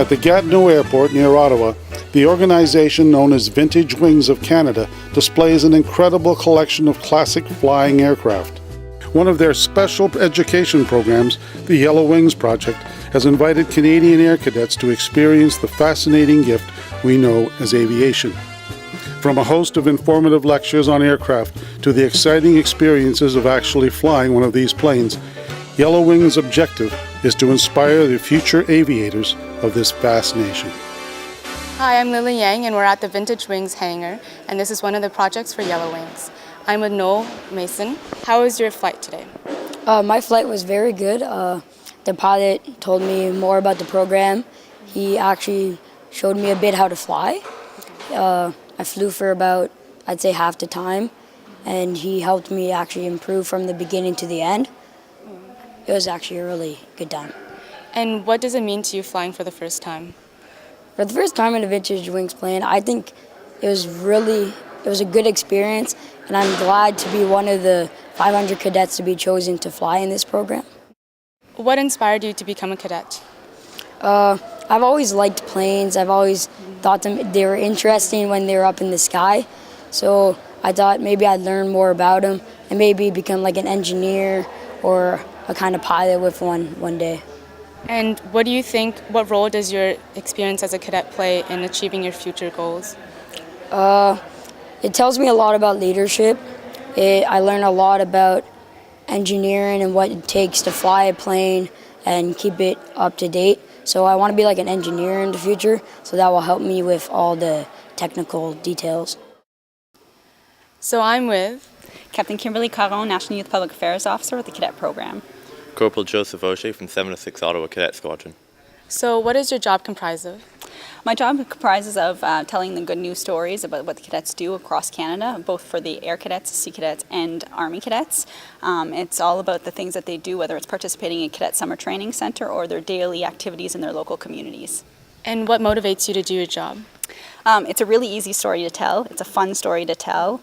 At the Gatineau Airport near Ottawa, the organization known as Vintage Wings of Canada displays an incredible collection of classic flying aircraft. One of their special education programs, the Yellow Wings Project, has invited Canadian Air Cadets to experience the fascinating gift we know as aviation. From a host of informative lectures on aircraft to the exciting experiences of actually flying one of these planes, Yellow Wings' objective is to inspire the future aviators of this vast nation. Hi, I'm Lily Yang and we're at the Vintage Wings hangar, and this is one of the projects for Yellow Wings. I'm with Noel Mason. How was your flight today? My flight was very good. The pilot told me more about the program. He actually showed me a bit how to fly. I flew for about, I'd say, half the time, and he helped me actually improve from the beginning to the end. It was actually a really good time. And what does it mean to you flying for the first time? For the first time in a Vintage Wings plane, I think it was a good experience, and I'm glad to be one of the 500 cadets to be chosen to fly in this program. What inspired you to become a cadet? I've always liked planes. I've always thought they were interesting when they were up in the sky. So I thought maybe I'd learn more about them and maybe become like an engineer or a kind of pilot with one day. And what do you think, what role does your experience as a cadet play in achieving your future goals? It tells me a lot about leadership. I learn a lot about engineering and what it takes to fly a plane and keep it up to date. So I want to be like an engineer in the future, so that will help me with all the technical details. So I'm with Captain Kimberly Caron, National Youth Public Affairs Officer with the Cadet Program. Corporal Joseph O'Shea from 706 Ottawa Cadet Squadron. So what does your job comprise of? My job comprises of telling the good news stories about what the cadets do across Canada, both for the Air Cadets, Sea Cadets, and Army Cadets. It's all about the things that they do, whether it's participating in Cadet Summer Training Center or their daily activities in their local communities. And what motivates you to do your job? It's a really easy story to tell. It's a fun story to tell.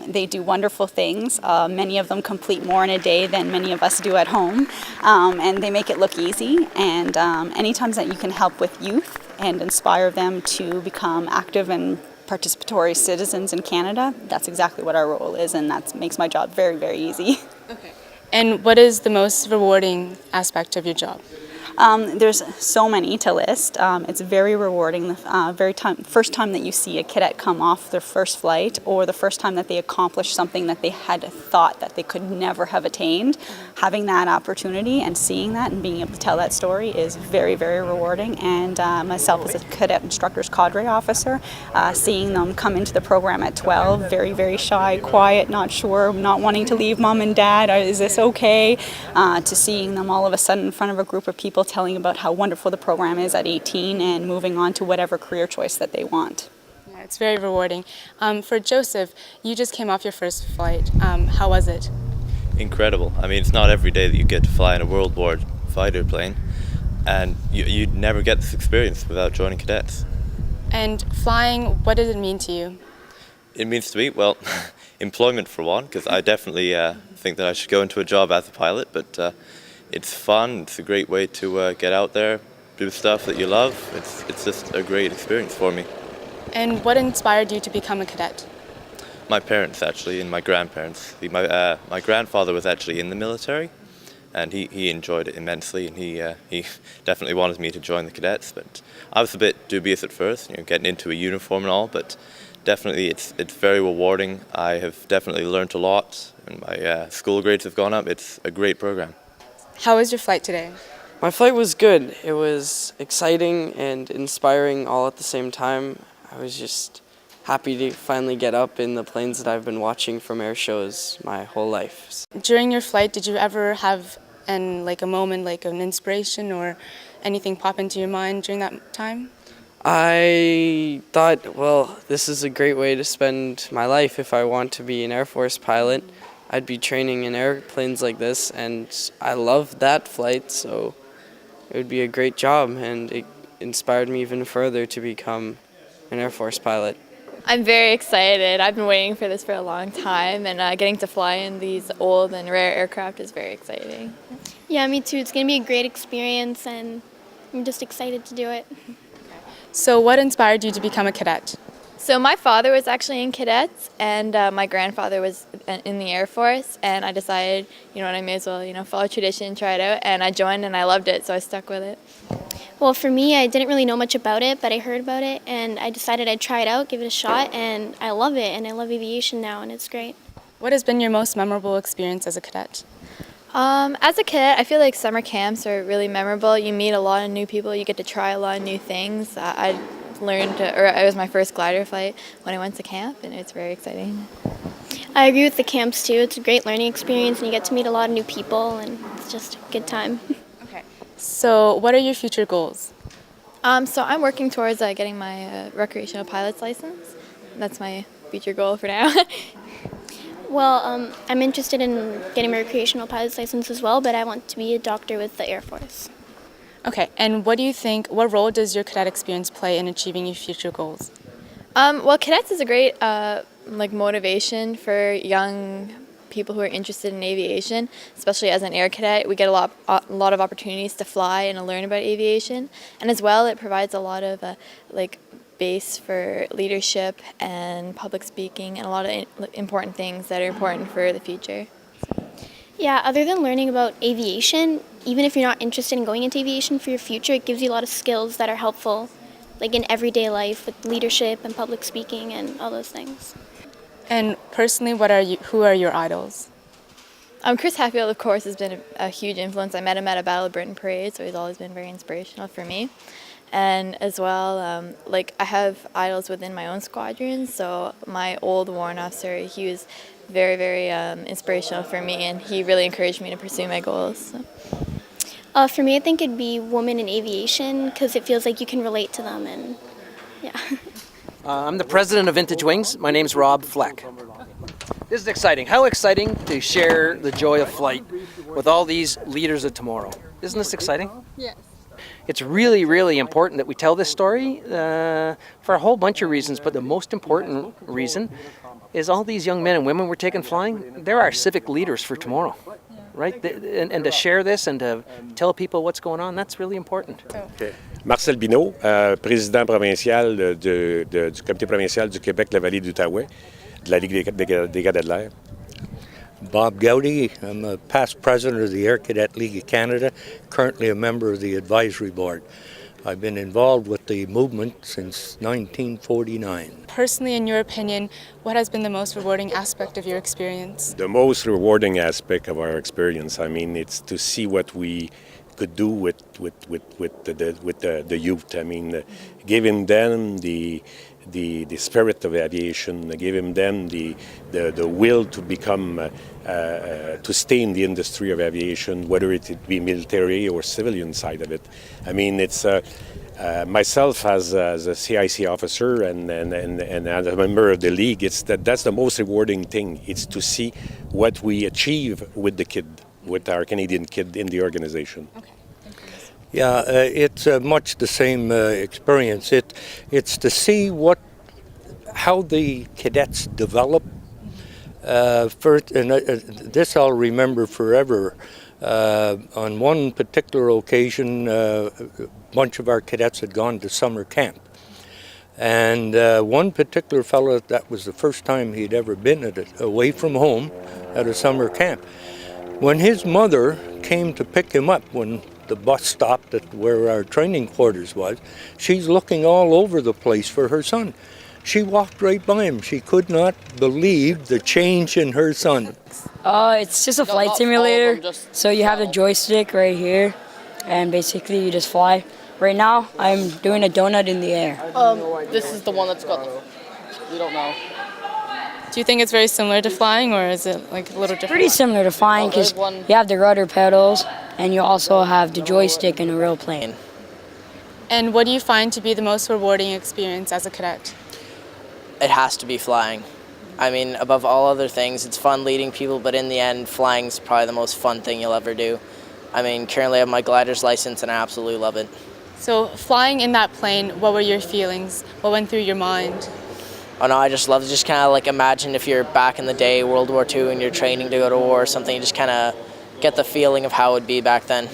They do wonderful things. Many of them complete more in a day than many of us do at home. And they make it look easy. And anytime that you can help with youth and inspire them to become active and participatory citizens in Canada, that's exactly what our role is, and that makes my job very, very easy. Okay. And what is the most rewarding aspect of your job? There's so many to list. It's very rewarding. The first time that you see a cadet come off their first flight, or the first time that they accomplish something that they had thought that they could never have attained, having that opportunity and seeing that and being able to tell that story is very, very rewarding. And myself as a cadet instructor's cadre officer, seeing them come into the program at 12, very, very shy, quiet, not sure, not wanting to leave mom and dad, is this okay? To seeing them all of a sudden in front of a group of people telling about how wonderful the program is at 18 and moving on to whatever career choice that they want. Yeah, it's very rewarding. For Joseph, you just came off your first flight. How was it? Incredible. I mean, it's not every day that you get to fly in a World War fighter plane, and you'd never get this experience without joining cadets. And flying, what does it mean to you? It means to me, well, employment for one, because I definitely think that I should go into a job as a pilot, but it's fun. It's a great way to get out there, do stuff that you love. It's just a great experience for me. And what inspired you to become a cadet? My parents, actually, and my grandparents. My grandfather was actually in the military, and he enjoyed it immensely, and he definitely wanted me to join the cadets. But I was a bit dubious at first, getting into a uniform and all. But definitely, it's very rewarding. I have definitely learned a lot, and my school grades have gone up. It's a great program. How was your flight today? My flight was good. It was exciting and inspiring all at the same time. I was just happy to finally get up in the planes that I've been watching from air shows my whole life. During your flight, did you ever have a moment, like an inspiration or anything pop into your mind during that time? I thought, well, this is a great way to spend my life if I want to be an Air Force pilot. I'd be training in airplanes like this, and I loved that flight, so it would be a great job, and it inspired me even further to become an Air Force pilot. I'm very excited. I've been waiting for this for a long time, and getting to fly in these old and rare aircraft is very exciting. Yeah, me too. It's going to be a great experience, and I'm just excited to do it. So what inspired you to become a cadet? So my father was actually in cadets, and my grandfather was in the Air Force, and I decided, I may as well, follow tradition, try it out, and I joined and I loved it, so I stuck with it. Well, for me, I didn't really know much about it, but I heard about it, and I decided I'd try it out, give it a shot, and I love it, and I love aviation now, and it's great. What has been your most memorable experience as a cadet? As a cadet, I feel like summer camps are really memorable. You meet a lot of new people, you get to try a lot of new things. I learned, it was my first glider flight when I went to camp, and it's very exciting. I agree with the camps too. It's a great learning experience, and you get to meet a lot of new people, and it's just a good time. Okay. So what are your future goals? So I'm working towards getting my recreational pilot's license. That's my future goal for now. Well, I'm interested in getting my recreational pilot's license as well, but I want to be a doctor with the Air Force. Okay, and what role does your cadet experience play in achieving your future goals? Well, cadets is a great motivation for young people who are interested in aviation, especially as an air cadet. We get a lot of opportunities to fly and to learn about aviation, and as well, it provides a lot of base for leadership and public speaking and a lot of important things that are important for the future. Yeah, other than learning about aviation, even if you're not interested in going into aviation for your future, it gives you a lot of skills that are helpful, like in everyday life with leadership and public speaking and all those things. And personally, who are your idols? Chris Hatfield, of course, has been a huge influence. I met him at a Battle of Britain parade, so he's always been very inspirational for me. And as well, I have idols within my own squadron. So my old warrant officer, he was very, very inspirational for me, and he really encouraged me to pursue my goals. So. For me, I think it'd be women in aviation because it feels like you can relate to them, and yeah. I'm the president of Vintage Wings. My name's Rob Fleck. This is exciting. How exciting to share the joy of flight with all these leaders of tomorrow. Isn't this exciting? Yes. It's really, really important that we tell this story for a whole bunch of reasons, but the most important reason is all these young men and women we're taking flying, they're our civic leaders for tomorrow, right? And to share this and to tell people what's going on, that's really important. Okay. Marcel Binot, président provincial du comité provincial du Québec-la-Vallée d'Outaouais, de la Ligue des Cadets de l'Air. Bob Gowdy. I'm a past president of the Air Cadet League of Canada, currently a member of the advisory board. I've been involved with the movement since 1949. Personally, in your opinion, what has been the most rewarding aspect of your experience? The most rewarding aspect of our experience, it's to see what we could do with the youth. Giving them the spirit of aviation, giving them the will to become to stay in the industry of aviation, whether it be military or civilian side of it. It's myself as a CIC officer and as a member of the league. That's the most rewarding thing. It's to see what we achieve with our Canadian kid in the organization. Okay. Yeah, it's much the same experience. It's to see how the cadets develop. First, and this I'll remember forever. On one particular occasion, a bunch of our cadets had gone to summer camp. And one particular fellow, that was the first time he'd ever been away from home at a summer camp. When his mother came to pick him up, when the bus stopped at where our training quarters was, she's looking all over the place for her son. She walked right by him. She could not believe the change in her son. It's just a flight simulator. So you have the joystick right here, and basically you just fly. Right now, I'm doing a donut in the air. This is the one that's got we don't know. Do you think it's very similar to flying, or is it a little different? Pretty similar to flying because you have the rudder pedals, and you also have the joystick in a real plane. And what do you find to be the most rewarding experience as a cadet? It has to be flying. Above all other things, it's fun leading people, but in the end, flying's probably the most fun thing you'll ever do. Currently I have my glider's license, and I absolutely love it. So flying in that plane, what were your feelings? What went through your mind? Oh no, I just love to just kind of imagine if you're back in the day, World War II, and you're training to go to war or something, you just kind of get the feeling of how it would be back then.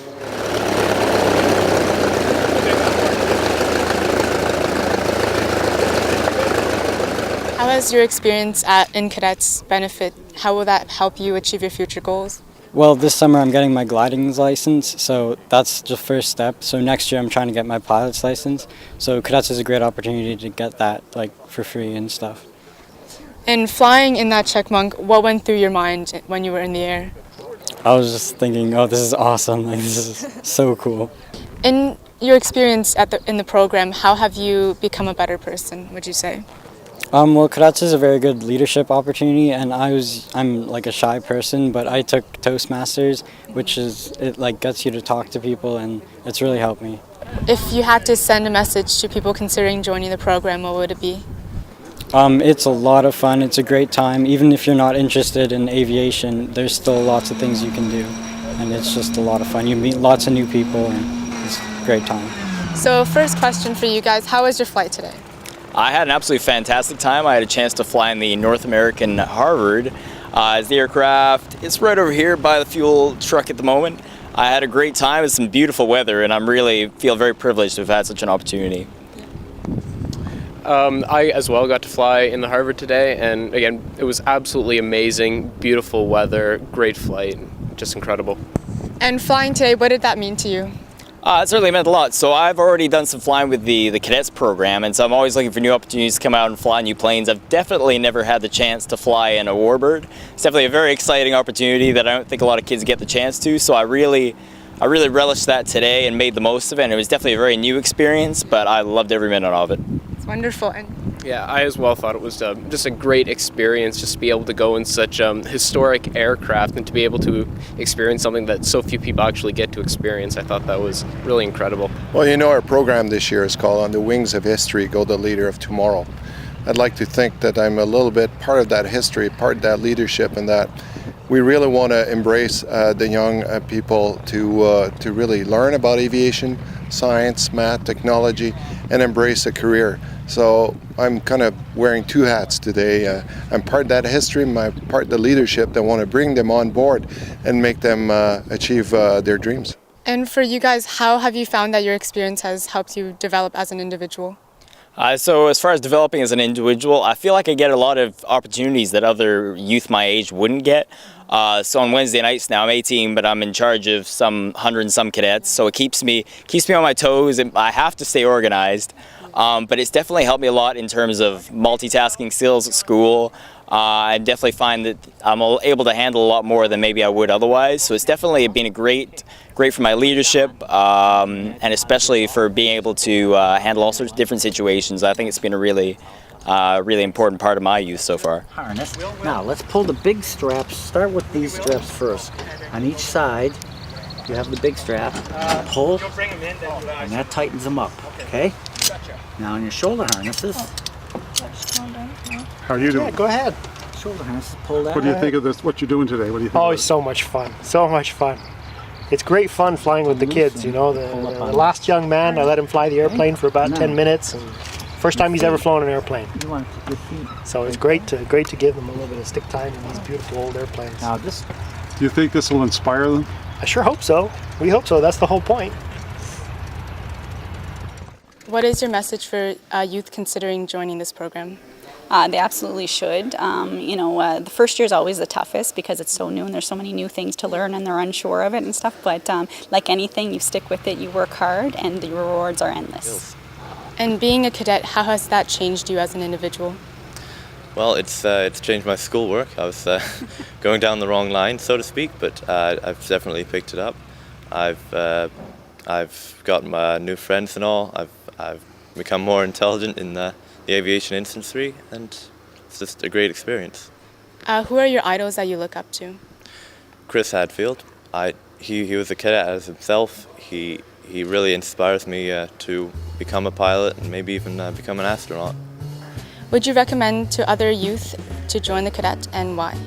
How has your experience in Cadets benefit? How will that help you achieve your future goals? Well, this summer I'm getting my gliding license, so that's the first step. So next year I'm trying to get my pilot's license. So Cadets is a great opportunity to get that for free and stuff. And flying in that checkmark, what went through your mind when you were in the air? I was just thinking, oh, this is awesome. This is so cool. In your experience in the program, how have you become a better person, would you say? Well, Cadets is a very good leadership opportunity, and I'm like a shy person, but I took Toastmasters, which gets you to talk to people, and it's really helped me. If you had to send a message to people considering joining the program, what would it be? It's a lot of fun. It's a great time. Even if you're not interested in aviation, there's still lots of things you can do, and it's just a lot of fun. You meet lots of new people, and it's a great time. So first question for you guys, how was your flight today? I had an absolutely fantastic time. I had a chance to fly in the North American Harvard. The aircraft is right over here by the fuel truck at the moment. I had a great time. It's some beautiful weather, and I really feel very privileged to have had such an opportunity. I as well got to fly in the Harvard today, and again, it was absolutely amazing. Beautiful weather, great flight, just incredible. And flying today, what did that mean to you? It certainly meant a lot. So I've already done some flying with the Cadets program, and so I'm always looking for new opportunities to come out and fly new planes. I've definitely never had the chance to fly in a warbird. It's definitely a very exciting opportunity that I don't think a lot of kids get the chance to, so I really relished that today and made the most of it, and it was definitely a very new experience, but I loved every minute of it. It's wonderful. Yeah, I as well thought it was just a great experience just to be able to go in such historic aircraft and to be able to experience something that so few people actually get to experience. I thought that was really incredible. Well, you know, our program this year is called On the Wings of History, Go the Leader of Tomorrow. I'd like to think that I'm a little bit part of that history, part of that leadership, and that we really want to embrace the young people to really learn about aviation, science, math, technology, and embrace a career. So I'm kind of wearing two hats today. I'm part of that history, I'm part of the leadership that want to bring them on board and make them achieve their dreams. And for you guys, how have you found that your experience has helped you develop as an individual? So as far as developing as an individual, I feel like I get a lot of opportunities that other youth my age wouldn't get. So on Wednesday nights now, I'm 18, but I'm in charge of some 100 and some cadets, so it keeps me on my toes, and I have to stay organized. But it's definitely helped me a lot in terms of multitasking skills at school. I definitely find that I'm able to handle a lot more than maybe I would otherwise. So it's definitely been great for my leadership, and especially for being able to handle all sorts of different situations. I think it's been a really important part of my youth so far. Harness. Now let's pull the big straps. Start with these straps first. On each side, you have the big strap. Pull, and that tightens them up. Okay. Now on your shoulder harnesses. How are you doing? Yeah, go ahead. Shoulder harnesses. Pull that. What do you think of this? What you're doing today? What do you think? Oh, it's so much fun. So much fun. It's great fun flying with the kids, you know. The last young man, I let him fly the airplane for about 10 minutes, and first time he's ever flown an airplane. So it's great to give them a little bit of stick time in these beautiful old airplanes. Now this. Do you think this will inspire them? I sure hope so. We hope so. That's the whole point. What is your message for youth considering joining this program? They absolutely should. The first year is always the toughest because it's so new and there's so many new things to learn and they're unsure of it and stuff. But like anything, you stick with it, you work hard, and the rewards are endless. And being a cadet, how has that changed you as an individual? Well, it's changed my schoolwork. I was going down the wrong line, so to speak, but I've definitely picked it up. I've got new friends and all. I've become more intelligent in the aviation industry, and it's just a great experience. Who are your idols that you look up to? Chris Hadfield. He was a cadet as himself. He really inspires me to become a pilot and maybe even become an astronaut. Would you recommend to other youth to join the cadet, and why?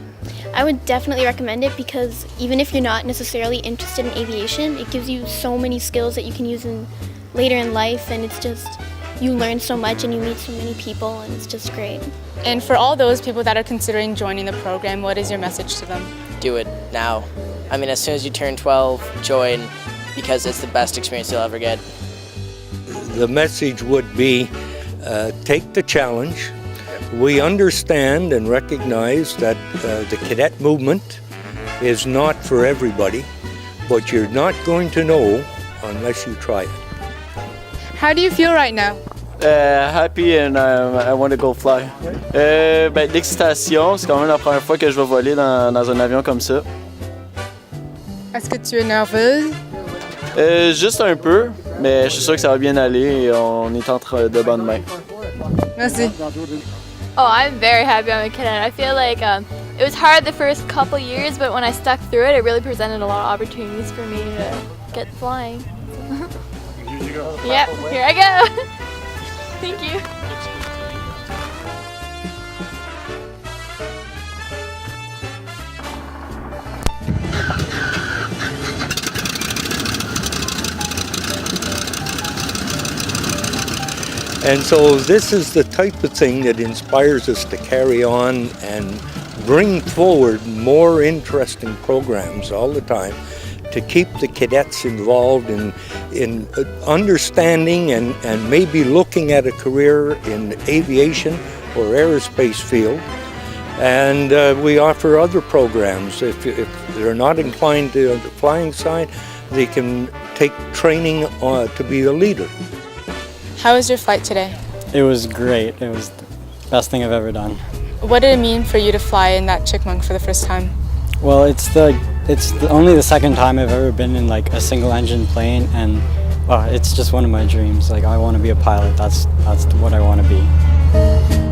I would definitely recommend it because even if you're not necessarily interested in aviation, it gives you so many skills that you can use later in life, and it's just, you learn so much and you meet so many people, and it's just great. And for all those people that are considering joining the program, what is your message to them? Do it now. I mean, as soon as you turn 12, join, because it's the best experience you'll ever get. The message would be take the challenge, We understand and recognize that the cadet movement is not for everybody, but you're not going to know unless you try it. How do you feel right now? Happy and I want to go fly. L'excitation, c'est quand même la première fois que je vais voler dans un avion comme ça. Est-ce que tu es nerveuse? Juste un peu, mais je suis sûr que ça va bien aller et on est entre de bonnes mains. Merci. Oh, I'm very happy I'm a cadet. I feel like it was hard the first couple years, but when I stuck through it, it really presented a lot of opportunities for me to get flying. Yep, here I go. Thank you. And so this is the type of thing that inspires us to carry on and bring forward more interesting programs all the time to keep the cadets involved in understanding and maybe looking at a career in aviation or aerospace field. And we offer other programs. If they're not inclined to the flying side, they can take training to be a leader. How was your flight today? It was great. It was the best thing I've ever done. What did it mean for you to fly in that chipmunk for the first time? Well, it's only the second time I've ever been in like a single engine plane, and it's just one of my dreams. Like, I want to be a pilot. That's what I want to be.